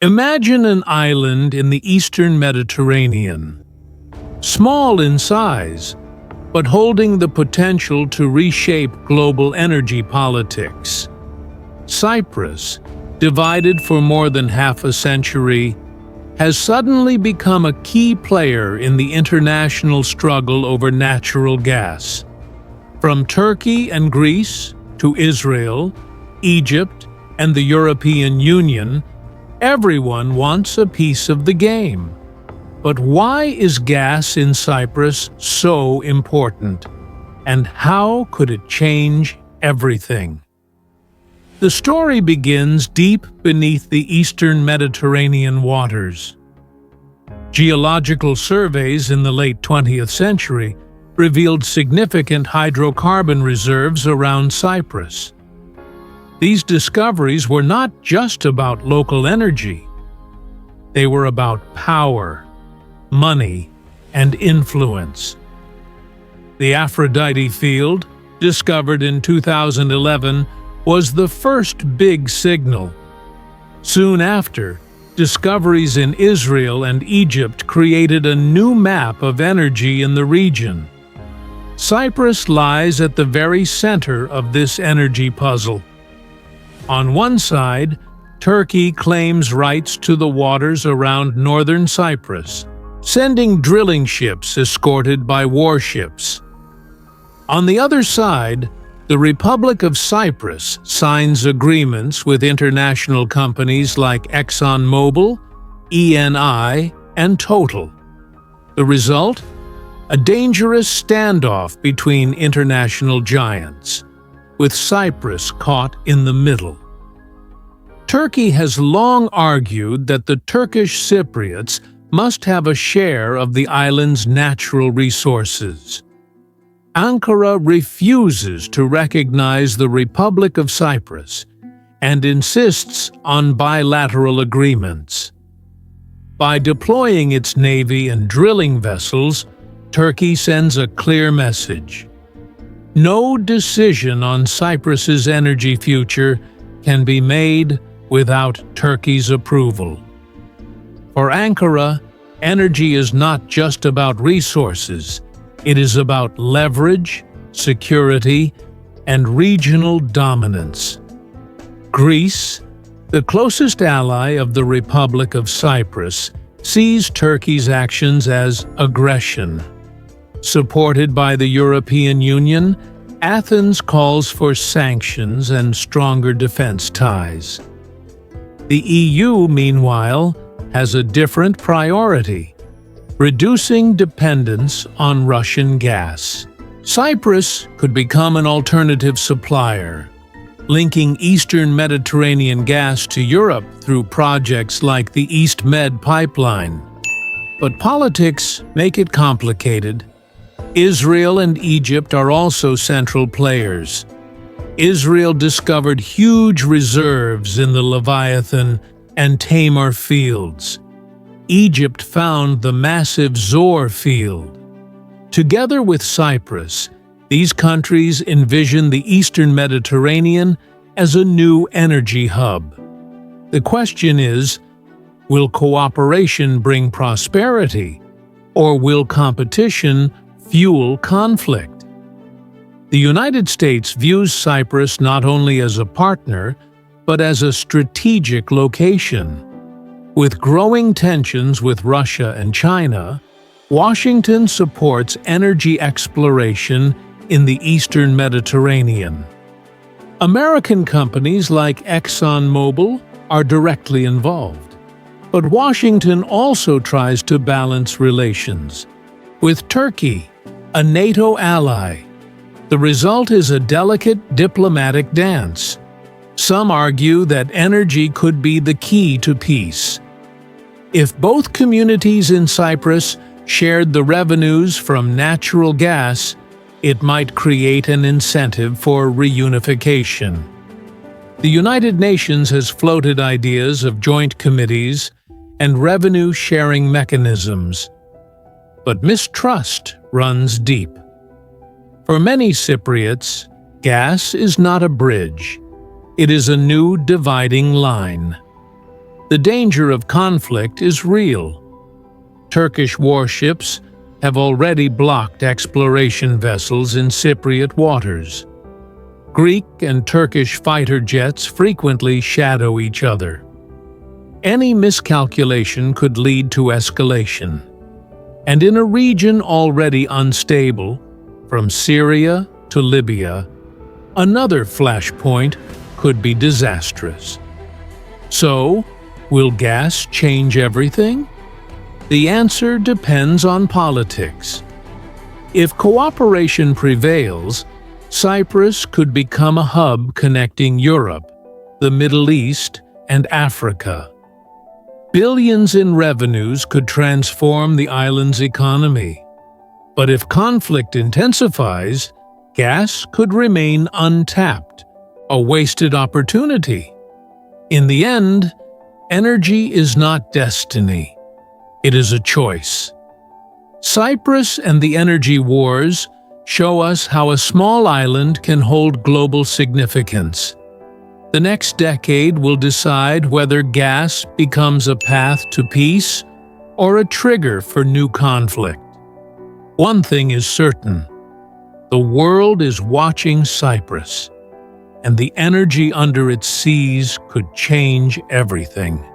Imagine an island in the eastern Mediterranean, small in size, but holding the potential to reshape global energy politics. Cyprus, divided for more than half a century, has suddenly become a key player in the international struggle over natural gas. From Turkey and Greece to Israel, Egypt, and the European Union, everyone wants a piece of the game. But why is gas in Cyprus so important? And how could it change everything? The story begins deep beneath the eastern Mediterranean waters. Geological surveys in the late 20th century revealed significant hydrocarbon reserves around Cyprus. These discoveries were not just about local energy. They were about power, money, and influence. The Aphrodite field, discovered in 2011, was the first big signal. Soon after, discoveries in Israel and Egypt created a new map of energy in the region. Cyprus lies at the very center of this energy puzzle. On one side, Turkey claims rights to the waters around northern Cyprus, sending drilling ships escorted by warships. On the other side, the Republic of Cyprus signs agreements with international companies like ExxonMobil, Eni, and Total. The result? A dangerous standoff between international giants, with Cyprus caught in the middle. Turkey has long argued that the Turkish Cypriots must have a share of the island's natural resources. Ankara refuses to recognize the Republic of Cyprus and insists on bilateral agreements. By deploying its navy and drilling vessels, Turkey sends a clear message. No decision on Cyprus's energy future can be made without Turkey's approval. For Ankara, energy is not just about resources. It is about leverage, security, and regional dominance. Greece, the closest ally of the Republic of Cyprus, sees Turkey's actions as aggression. Supported by the European Union, Athens calls for sanctions and stronger defense ties. The EU, meanwhile, has a different priority: reducing dependence on Russian gas. Cyprus could become an alternative supplier, linking Eastern Mediterranean gas to Europe through projects like the EastMed pipeline. But politics make it complicated. Israel and Egypt are also central players. Israel discovered huge reserves in the Leviathan and Tamar fields. Egypt found the massive Zohr field. Together with Cyprus, these countries envision the Eastern Mediterranean as a new energy hub. The question is, will cooperation bring prosperity, or will competition fuel conflict? The United States views Cyprus not only as a partner, but as a strategic location. With growing tensions with Russia and China, Washington supports energy exploration in the Eastern Mediterranean. American companies like ExxonMobil are directly involved, but Washington also tries to balance relations. With Turkey, a NATO ally, the result is a delicate diplomatic dance. Some argue that energy could be the key to peace. If both communities in Cyprus shared the revenues from natural gas, it might create an incentive for reunification. The United Nations has floated ideas of joint committees and revenue-sharing mechanisms. But mistrust runs deep. For many Cypriots, gas is not a bridge. It is a new dividing line. The danger of conflict is real. Turkish warships have already blocked exploration vessels in Cypriot waters. Greek and Turkish fighter jets frequently shadow each other. Any miscalculation could lead to escalation. And in a region already unstable, from Syria to Libya, another flashpoint could be disastrous. So, will gas change everything? The answer depends on politics. If cooperation prevails, Cyprus could become a hub connecting Europe, the Middle East, and Africa. Billions in revenues could transform the island's economy. But if conflict intensifies, gas could remain untapped, a wasted opportunity. In the end, energy is not destiny. It is a choice. Cyprus and the energy wars show us how a small island can hold global significance. The next decade will decide whether gas becomes a path to peace or a trigger for new conflict. One thing is certain: the world is watching Cyprus, and the energy under its seas could change everything.